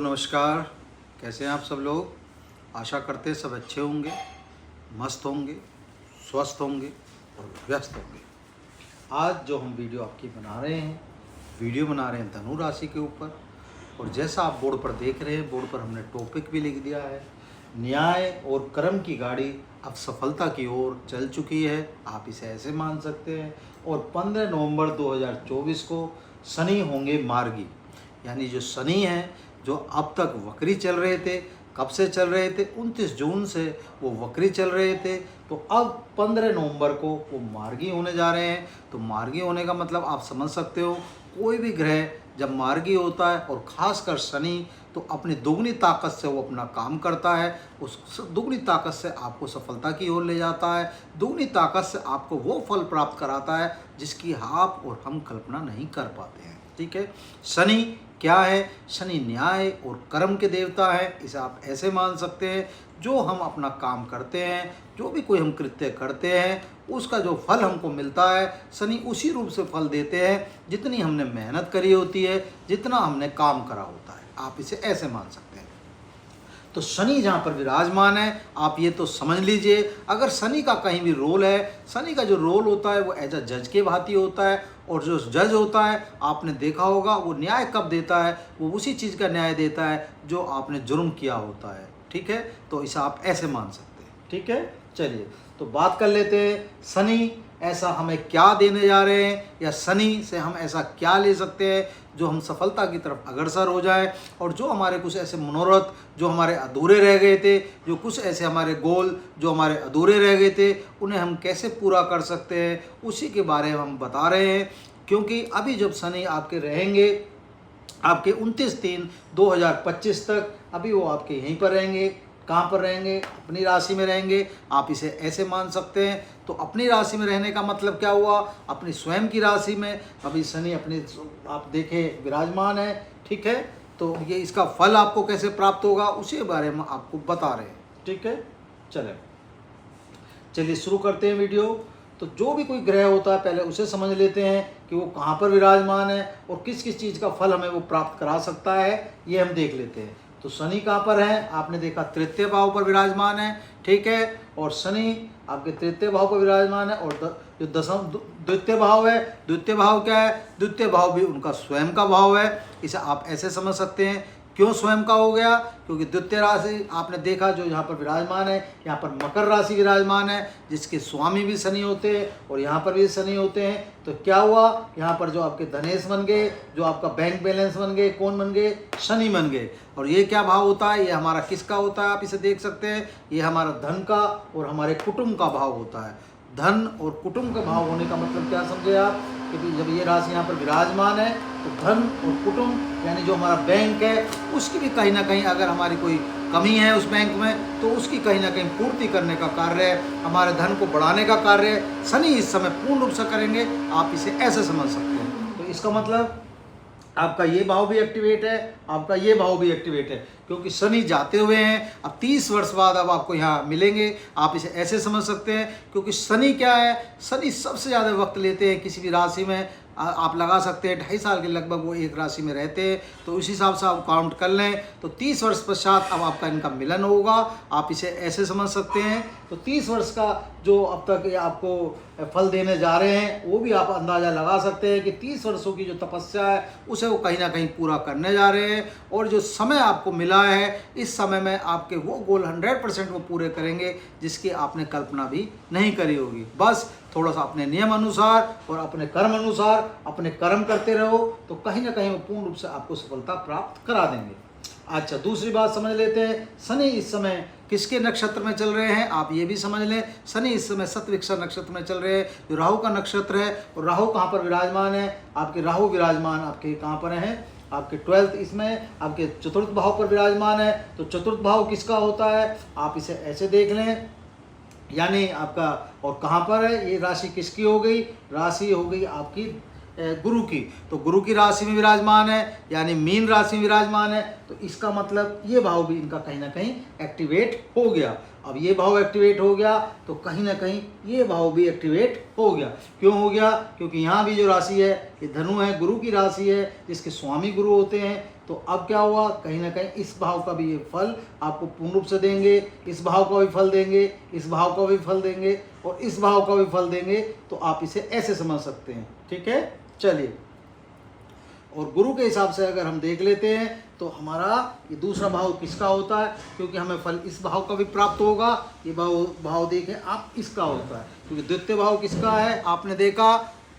नमस्कार। कैसे हैं आप सब लोग। आशा करते हैं सब अच्छे होंगे, मस्त होंगे, स्वस्थ होंगे और व्यस्त होंगे। आज जो हम वीडियो आपकी बना रहे हैं धनु राशि के ऊपर। और जैसा आप बोर्ड पर देख रहे हैं, बोर्ड पर हमने टॉपिक भी लिख दिया है, न्याय और कर्म की गाड़ी अब सफलता की ओर चल चुकी है। आप इसे ऐसे मान सकते हैं। और 15 नवंबर 2024 को शनि होंगे मार्गी। यानी जो शनि हैं, जो अब तक वक्री चल रहे थे, कब से चल रहे थे, 29 जून से वो वक्री चल रहे थे, तो अब 15 नवंबर को वो मार्गी होने जा रहे हैं। तो मार्गी होने का मतलब आप समझ सकते हो, कोई भी ग्रह जब मार्गी होता है और ख़ासकर शनि, तो अपनी दोगुनी ताकत से वो अपना काम करता है। उस दोगुनी ताकत से आपको सफलता की ओर ले जाता है, दोगुनी ताकत से आपको वो फल प्राप्त कराता है जिसकी आप और हम कल्पना नहीं कर पाते हैं। ठीक है। शनि क्या है? शनि न्याय और कर्म के देवता है। इसे आप ऐसे मान सकते हैं, जो हम अपना काम करते हैं, जो भी कोई हम कृत्य करते हैं, उसका जो फल हमको मिलता है, शनि उसी रूप से फल देते हैं जितनी हमने मेहनत करी होती है, जितना हमने काम करा होता है। आप इसे ऐसे मान सकते हैं। तो शनि जहाँ पर विराजमान है, आप ये तो समझ लीजिए, अगर शनि का कहीं भी रोल है, शनि का जो रोल होता है वो एज अ जज के भांति होता है। और जो जज होता है, आपने देखा होगा, वो न्याय कब देता है? वो उसी चीज़ का न्याय देता है जो आपने जुर्म किया होता है। ठीक है। तो इसे आप ऐसे मान सकते हैं। ठीक है। चलिए तो बात कर लेते हैं, शनि ऐसा हमें क्या देने जा रहे हैं, या शनि से हम ऐसा क्या ले सकते हैं जो हम सफलता की तरफ अग्रसर हो जाए। और जो हमारे कुछ ऐसे मनोरथ जो हमारे अधूरे रह गए थे, जो कुछ ऐसे हमारे गोल जो हमारे अधूरे रह गए थे, उन्हें हम कैसे पूरा कर सकते हैं, उसी के बारे में हम बता रहे हैं। क्योंकि अभी जब शनि आपके रहेंगे, आपके 29/3/2025 तक, अभी वो आपके यहीं पर रहेंगे। कहाँ पर रहेंगे? अपनी राशि में रहेंगे। आप इसे ऐसे मान सकते हैं। तो अपनी राशि में रहने का मतलब क्या हुआ? अपनी स्वयं की राशि में अभी शनि अपने आप देखें विराजमान है। ठीक है। तो ये इसका फल आपको कैसे प्राप्त होगा, उसी बारे में आपको बता रहे हैं। ठीक है। चलिए शुरू करते हैं वीडियो। तो जो भी कोई ग्रह होता है, पहले उसे समझ लेते हैं कि वो कहाँ पर विराजमान है और किस किस चीज़ का फल हमें वो प्राप्त करा सकता है, ये हम देख लेते हैं। तो शनि कहाँ पर है? आपने देखा तृतीय भाव पर विराजमान है। ठीक है। और शनि आपके तृतीय भाव पर विराजमान है। और जो द्वितीय भाव है, द्वितीय भाव क्या है? द्वितीय भाव भी उनका स्वयं का भाव है। इसे आप ऐसे समझ सकते हैं। क्यों स्वयं का हो गया? क्योंकि द्वितीय राशि आपने देखा जो यहाँ पर विराजमान है, यहाँ पर मकर राशि विराजमान है, जिसके स्वामी भी शनि होते हैं और यहाँ पर भी शनि होते हैं। तो क्या हुआ? यहाँ पर जो आपके धनेश बन गए, जो आपका बैंक बैलेंस बन गए, कौन बन गए? शनि बन गए। और ये क्या भाव होता है? ये हमारा किसका होता है? आप इसे देख सकते हैं। ये हमारा धन का और हमारे कुटुंब का भाव होता है। धन और कुटुंब का भाव होने का मतलब क्या समझे आप? कि जब ये राशि यहाँ पर विराजमान है, तो धन और कुटुंब यानी जो हमारा बैंक है, उसकी भी कहीं ना कहीं अगर हमारी कोई कमी है उस बैंक में, तो उसकी कहीं ना कहीं पूर्ति करने का कार्य है, हमारे धन को बढ़ाने का कार्य है, शनि इस समय पूर्ण रूप से करेंगे। आप इसे ऐसे समझ सकते हैं। तो इसका मतलब आपका ये भाव भी एक्टिवेट है, आपका ये भाव भी एक्टिवेट है, क्योंकि शनि जाते हुए हैं। अब 30 वर्ष बाद अब आपको यहाँ मिलेंगे। आप इसे ऐसे समझ सकते हैं, क्योंकि शनि क्या है? शनि सबसे ज़्यादा वक्त लेते हैं किसी भी राशि में। आप लगा सकते हैं 2.5 साल के लगभग वो एक राशि में रहते हैं। तो उस हिसाब से आप काउंट कर लें, तो 30 वर्ष पश्चात अब आपका इनका मिलन होगा। आप इसे ऐसे समझ सकते हैं। तो 30 वर्ष का जो अब तक ये आपको फल देने जा रहे हैं, वो भी आप अंदाज़ा लगा सकते हैं कि 30 वर्षों की जो तपस्या है, उसे वो कहीं ना कहीं पूरा करने जा रहे हैं। और जो समय आपको मिला है, इस समय में आपके वो गोल 100% वो पूरे करेंगे जिसकी आपने कल्पना भी नहीं करी होगी। बस थोड़ा सा अपने नियम अनुसार और अपने कर्म अनुसार अपने कर्म करते रहो, तो कहीं ना कहीं वो पूर्ण रूप से आपको सफलता प्राप्त करा देंगे। अच्छा, दूसरी बात समझ लेते हैं। शनि इस समय किसके नक्षत्र में चल रहे हैं, आप ये भी समझ लें। शनि इस समय शतविक्ष नक्षत्र में चल रहे हैं, जो राहु का नक्षत्र है। और राहु कहाँ पर विराजमान है? आपके राहु विराजमान आपके कहाँ पर हैं? आपके 12th इसमें आपके चतुर्थ भाव पर विराजमान है। तो चतुर्थ भाव किसका होता है? आप इसे ऐसे देख लें, यानी आपका, और कहाँ पर है ये राशि? किसकी हो गई? राशि हो गई आपकी गुरु की, तो गुरु की राशि में विराजमान है यानी मीन राशि में विराजमान है, तो इसका मतलब ये भाव भी इनका कहीं ना कहीं एक्टिवेट हो गया। अब ये भाव एक्टिवेट हो गया तो कहीं ना कहीं ये भाव भी एक्टिवेट हो गया। क्यों हो गया? क्योंकि यहाँ भी जो राशि है ये धनु है, गुरु की राशि है, जिसके स्वामी गुरु होते हैं। तो अब क्या हुआ, कहीं ना कहीं इस भाव का भी ये फल आपको पूर्ण रूप से देंगे, इस भाव का भी फल देंगे, इस भाव का भी फल देंगे और इस भाव का भी फल देंगे। तो आप इसे ऐसे समझ सकते हैं। ठीक है, चलिए। और गुरु के हिसाब से अगर हम देख लेते हैं तो हमारा ये दूसरा भाव किसका होता है, क्योंकि हमें फल इस भाव का भी प्राप्त होगा। ये भाव देखें आप, इसका होता है, क्योंकि द्वितीय भाव किसका है आपने देखा,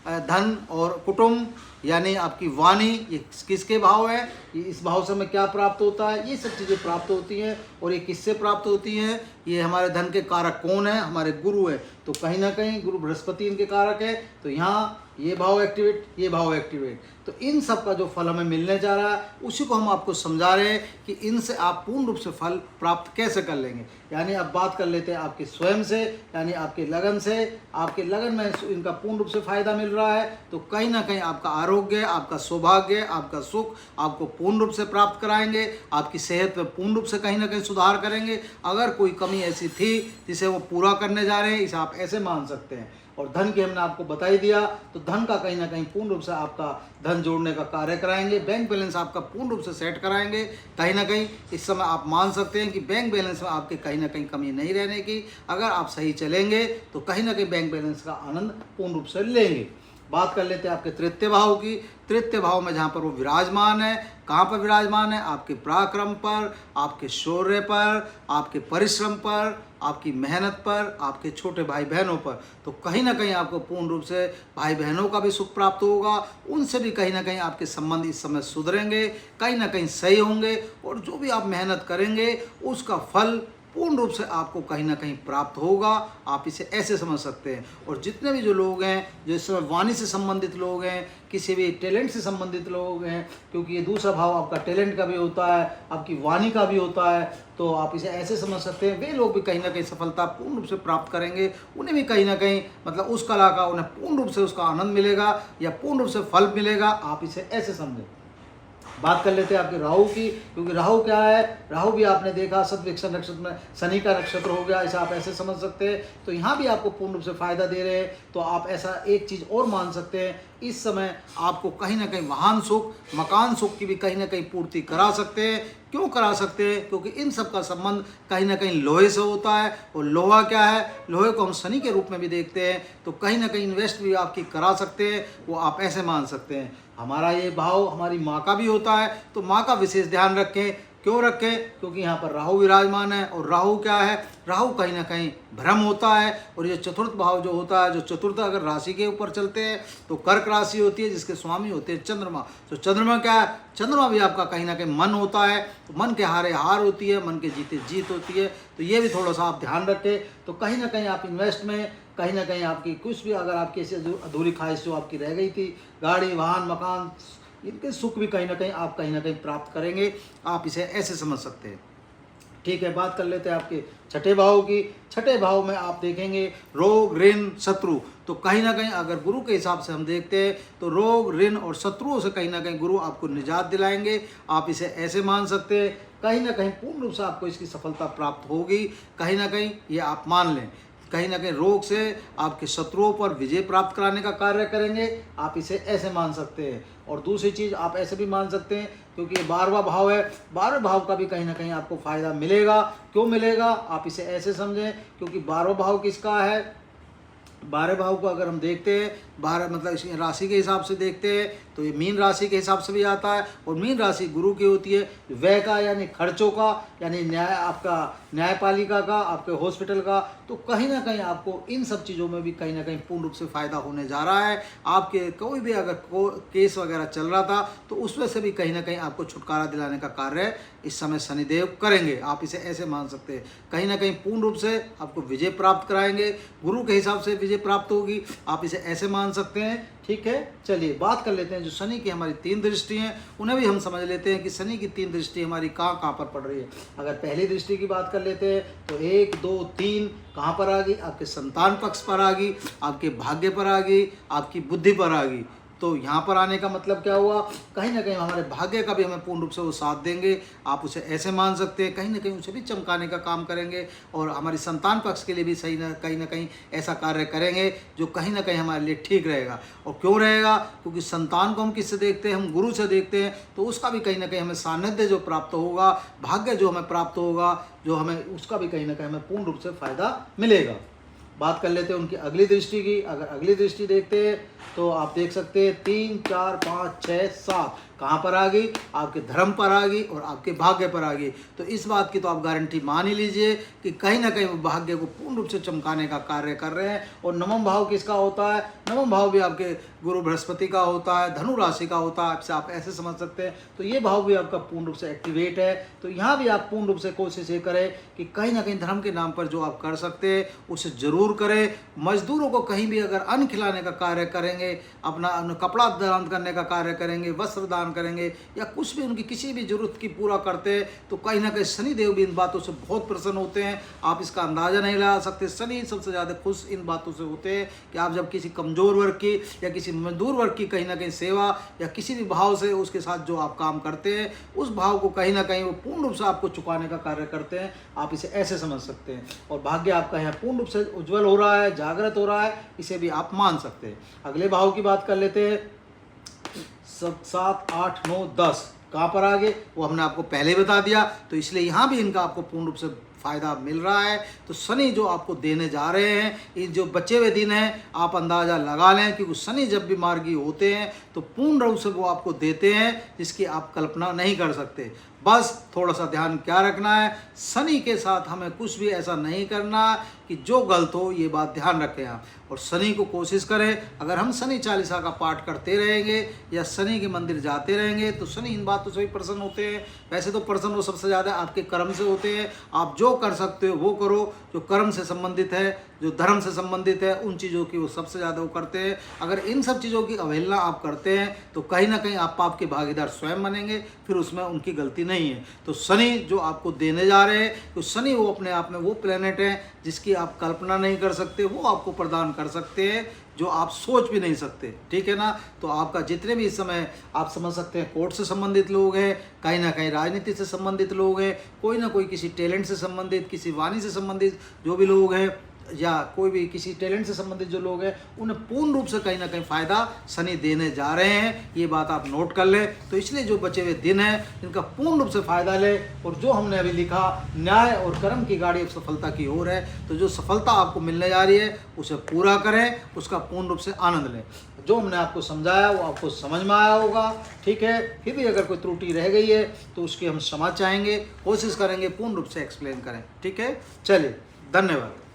धन और कुटुंब यानी आपकी वाणी, ये किसके भाव है, ये इस भाव से हमें क्या प्राप्त होता है, ये सब चीज़ें प्राप्त होती हैं। और ये किससे प्राप्त होती हैं, ये हमारे धन के कारक कौन है, हमारे गुरु है। तो कहीं ना कहीं गुरु बृहस्पति इनके कारक है। तो यहाँ ये भाव एक्टिवेट, ये भाव एक्टिवेट, तो इन सब का जो फल हमें मिलने जा रहा है उसी को हम आपको समझा रहे हैं कि इनसे आप पूर्ण रूप से फल प्राप्त कैसे कर लेंगे। यानी अब बात कर लेते हैं आपके स्वयं से, यानी आपके लगन से। आपके लगन में इनका पूर्ण रूप से फायदा मिल रहा है, तो कहीं ना कहीं आपका आरोग्य, आपका सौभाग्य, आपका सुख आपको पूर्ण रूप से प्राप्त कराएंगे। आपकी सेहत में पूर्ण रूप से कहीं ना कहीं सुधार करेंगे। अगर कोई कमी ऐसी थी जिसे वो पूरा करने जा रहे हैं, इसे आप ऐसे मान सकते हैं। और धन की हमने आपको बता ही दिया, तो धन का कहीं ना कहीं पूर्ण रूप से आपका धन जोड़ने का कार्य कराएंगे। बैंक बैलेंस आपका पूर्ण रूप से सेट कराएंगे। कहीं ना कहीं इस समय आप मान सकते हैं कि बैंक बैलेंस में आपके कहीं ना कहीं कमी नहीं रहने की। अगर आप सही चलेंगे तो कहीं ना कहीं बैंक बैलेंस का आनंद पूर्ण रूप से लेंगे। बात कर लेते हैं आपके तृतीय भाव की। तृतीय भाव में जहाँ पर वो विराजमान है, कहाँ पर विराजमान है, आपके पराक्रम पर, आपके शौर्य पर, आपके परिश्रम पर, आपकी मेहनत पर, आपके छोटे भाई बहनों पर। तो कहीं ना कहीं आपको पूर्ण रूप से भाई बहनों का भी सुख प्राप्त होगा। उनसे भी कहीं ना कहीं आपके संबंध इस समय सुधरेंगे, कहीं ना कहीं सही होंगे। और जो भी आप मेहनत करेंगे उसका फल पूर्ण रूप से आपको कहीं ना कहीं प्राप्त होगा। आप इसे ऐसे समझ सकते हैं। और जितने भी जो लोग हैं, जो इस समय वाणी से संबंधित लोग हैं, किसी भी टैलेंट से संबंधित लोग हैं, क्योंकि ये दूसरा भाव आपका टैलेंट का भी होता है, आपकी वाणी का भी होता है, तो आप इसे ऐसे समझ सकते हैं वे लोग भी कहीं ना कहीं सफलता पूर्ण रूप से प्राप्त करेंगे। उन्हें भी कहीं ना कहीं मतलब उस कला का उन्हें पूर्ण रूप से उसका आनंद मिलेगा या पूर्ण रूप से फल मिलेगा। आप इसे ऐसे समझें। बात कर लेते हैं आपके राहु की, क्योंकि राहु क्या है, राहु भी आपने देखा सतविक्षण नक्षत्र में शनि का नक्षत्र हो गया, इसे आप ऐसे समझ सकते हैं। तो यहाँ भी आपको पूर्ण रूप से फायदा दे रहे हैं। तो आप ऐसा एक चीज़ और मान सकते हैं, इस समय आपको कहीं ना कहीं वाहन सुख, मकान सुख की भी कहीं ना कहीं पूर्ति करा सकते हैं। क्यों करा सकते हैं? क्योंकि इन सब का संबंध कहीं ना कहीं लोहे से होता है। और लोहा क्या है, लोहे को हम शनि के रूप में भी देखते हैं। तो कहीं ना कहीं इन्वेस्ट भी आपकी करा सकते हैं, वो आप ऐसे मान सकते हैं। हमारा ये भाव हमारी माँ का भी होता है, तो माँ का विशेष ध्यान रखें। क्यों रखें? क्योंकि यहाँ पर राहु विराजमान है। और राहु क्या है, राहु कहीं ना कहीं भ्रम होता है। और ये चतुर्थ भाव जो होता है, जो चतुर्थ अगर राशि के ऊपर चलते हैं तो कर्क राशि होती है, जिसके स्वामी होते हैं चंद्रमा। तो चंद्रमा क्या है, चंद्रमा भी आपका कहीं ना कहीं मन होता है। तो मन के हारे हार होती है, मन के जीते जीत होती है। तो ये भी थोड़ा सा आप ध्यान रखें। तो कहीं ना कहीं आप इन्वेस्ट में कहीं ना कहीं आपकी कुछ भी अगर आपकी ऐसी अधूरी ख्वाहिश जो आपकी रह गई थी, गाड़ी वाहन मकान, इनके सुख भी कहीं ना कहीं प्राप्त करेंगे। आप इसे ऐसे समझ सकते हैं। ठीक है, बात कर लेते हैं आपके छठे भाव की। छठे भाव में आप देखेंगे रोग ऋण शत्रु। तो कहीं ना कहीं अगर गुरु के हिसाब से हम देखते हैं तो रोग ऋण और शत्रुओं से कहीं ना कहीं गुरु आपको निजात दिलाएंगे। आप इसे ऐसे मान सकते हैं। कहीं ना कहीं पूर्ण रूप से आपको इसकी सफलता प्राप्त होगी। कहीं ना कहीं ये आप मान लें। कहीं ना कहीं रोग से आपके शत्रुओं पर विजय प्राप्त कराने का कार्य करेंगे। आप इसे ऐसे मान सकते हैं। और दूसरी चीज़ आप ऐसे भी मान सकते हैं, क्योंकि ये 12वां भाव है, 12वें भाव का भी कहीं ना कहीं आपको फायदा मिलेगा। क्यों मिलेगा? आप इसे ऐसे समझें, क्योंकि 12वां भाव किसका है, 12 भाव को अगर हम देखते हैं, 12 मतलब इस राशि के हिसाब से देखते हैं तो ये मीन राशि के हिसाब से भी आता है। और मीन राशि गुरु की होती है व्यय का, यानी खर्चों का, यानी न्याय, आपका न्यायपालिका का, आपके हॉस्पिटल का। तो कहीं ना कहीं आपको इन सब चीज़ों में भी कहीं ना कहीं पूर्ण रूप से फ़ायदा होने जा रहा है। आपके कोई भी अगर केस वगैरह चल रहा था तो उसमें से भी कहीं ना कहीं आपको छुटकारा दिलाने का कार्य इस समय शनिदेव करेंगे। आप इसे ऐसे मान सकते हैं। कहीं ना कहीं पूर्ण रूप से आपको विजय प्राप्त कराएंगे, गुरु के हिसाब से विजय प्राप्त होगी। आप इसे ऐसे मान सकते हैं। ठीक है, चलिए बात कर लेते हैं जो शनि की हमारी 3 दृष्टि हैं, उन्हें भी हम समझ लेते हैं कि शनि की 3 दृष्टि हमारी कहाँ पर पड़ रही है। अगर पहली दृष्टि की बात कर लेते हैं तो 1 2 3 कहाँ पर आ गई, आपके संतान पक्ष पर आ गई, आपके भाग्य पर आ गई, आपकी बुद्धि पर आ गई। तो यहाँ पर आने का मतलब क्या हुआ, कहीं ना कहीं हमारे भाग्य का भी हमें पूर्ण रूप से वो साथ देंगे। आप उसे ऐसे मान सकते हैं, कहीं ना कहीं उसे भी चमकाने का काम करेंगे और हमारी संतान पक्ष के लिए भी सही ना कहीं ऐसा कार्य करेंगे जो कहीं ना कहीं हमारे लिए ठीक रहेगा। और क्यों रहेगा, क्योंकि संतान को हम किससे देखते हैं, हम गुरु से देखते हैं, तो उसका भी कहीं ना कहीं हमें सानिध्य जो प्राप्त होगा, भाग्य जो हमें प्राप्त होगा, जो हमें उसका भी कहीं ना कहीं हमें पूर्ण रूप से फायदा मिलेगा। बात कर लेते हैं उनकी अगली दृष्टि की। अगर अगली दृष्टि देखते हैं तो आप देख सकते हैं 3, 4, 5, 6, 7 कहाँ पर आ गई, आपके धर्म पर आ गई और आपके भाग्य पर आ गई। तो इस बात की तो आप गारंटी मान ही लीजिए कि कहीं ना कहीं वो भाग्य को पूर्ण रूप से चमकाने का कार्य कर रहे हैं। और नवम भाव किसका होता है, नवम भाव भी आपके गुरु बृहस्पति का होता है, धनु राशि का होता है, आपसे आप ऐसे समझ सकते हैं। तो ये भाव भी आपका पूर्ण रूप से एक्टिवेट है। तो यहाँ भी आप पूर्ण रूप से कोशिश ये करें कि कहीं ना कहीं धर्म के नाम पर जो आप कर सकते हैं उसे जरूर करें। मजदूरों को कहीं भी अगर अन्न खिलाने का कार्य करेंगे, अपना कपड़ा दान करने का कार्य करेंगे, वस्त्र दान करेंगे या कुछ भी उनकी किसी भी जरूरत की पूरा करते हैं, तो कहीं ना कहीं शनि देव भी इन बातों से बहुत प्रसन्न होते हैं। आप इसका अंदाजा नहीं लगा सकते। शनि सबसे ज़्यादा खुश इन बातों से होते हैं कि आप जब किसी कमज़ोर वर्ग की या किसी मजदूर वर्ग की कहीं ना कहीं सेवा या किसी भी भाव से उसके साथ जो आप काम करते हैं, उस भाव को कहीं ना कहीं वो पूर्ण रूप से आपको चुकाने का कार्य करते हैं। आप इसे ऐसे समझ सकते हैं। और भाग्य आपका यहाँ पूर्ण रूप से उज्जवल हो रहा है, जागृत हो रहा है, इसे भी आप मान सकते हैं। अगले भाव की बात कर लेते हैं। 7, 8, 9, 10 कहाँ पर आ गए, वो हमने आपको पहले बता दिया। तो इसलिए यहाँ भी इनका आपको पूर्ण रूप से फायदा मिल रहा है। तो शनि जो आपको देने जा रहे हैं, ये जो बचे हुए दिन हैं, आप अंदाज़ा लगा लें, क्योंकि शनि जब भी मार्गी होते हैं तो पूर्ण रूप से वो आपको देते हैं जिसकी आप कल्पना नहीं कर सकते। बस थोड़ा सा ध्यान क्या रखना है, शनि के साथ हमें कुछ भी ऐसा नहीं करना कि जो गलत हो, ये बात ध्यान रखें आप। और शनि को कोशिश करें, अगर हम शनि चालीसा का पाठ करते रहेंगे या शनि के मंदिर जाते रहेंगे तो शनि इन बातों से भी प्रसन्न होते हैं। वैसे तो प्रसन्न वो सबसे ज़्यादा आपके कर्म से होते हैं। आप जो कर सकते हो वो करो, जो कर्म से संबंधित है, जो धर्म से संबंधित है, उन चीज़ों की वो सबसे ज़्यादा वो करते हैं। अगर इन सब चीज़ों की अवहेलना आप करते हैं तो कहीं ना कहीं आप पाप के भागीदार स्वयं बनेंगे, फिर उसमें उनकी गलती नहीं है। तो शनि जो आपको देने जा रहे हैं, तो शनि वो अपने आप में वो प्लेनेट है जिसकी आप कल्पना नहीं कर सकते, वो आपको प्रदान कर सकते हैं जो आप सोच भी नहीं सकते। ठीक है ना। तो आपका जितने भी इस समय आप समझ सकते हैं कोर्ट से संबंधित लोग हैं, कहीं ना कहीं राजनीति से संबंधित लोग हैं, कोई ना कोई किसी टैलेंट से संबंधित, किसी वाणी से संबंधित जो भी लोग हैं, या कोई भी किसी टैलेंट से संबंधित जो लोग हैं, उन्हें पूर्ण रूप से कहीं ना कहीं फ़ायदा शनि देने जा रहे हैं। ये बात आप नोट कर लें। तो इसलिए जो बचे हुए दिन हैं इनका पूर्ण रूप से फ़ायदा लें। और जो हमने अभी लिखा, न्याय और कर्म की गाड़ी अब सफलता की ओर है, तो जो सफलता आपको मिलने जा रही है उसे पूरा करें, उसका पूर्ण रूप से आनंद लें। जो हमने आपको समझाया वो आपको समझ में आया होगा। ठीक है, फिर भी अगर कोई त्रुटि रह गई है तो उसकी हम क्षमा चाहेंगे, कोशिश करेंगे पूर्ण रूप से एक्सप्लेन करें। ठीक है, चलिए, धन्यवाद।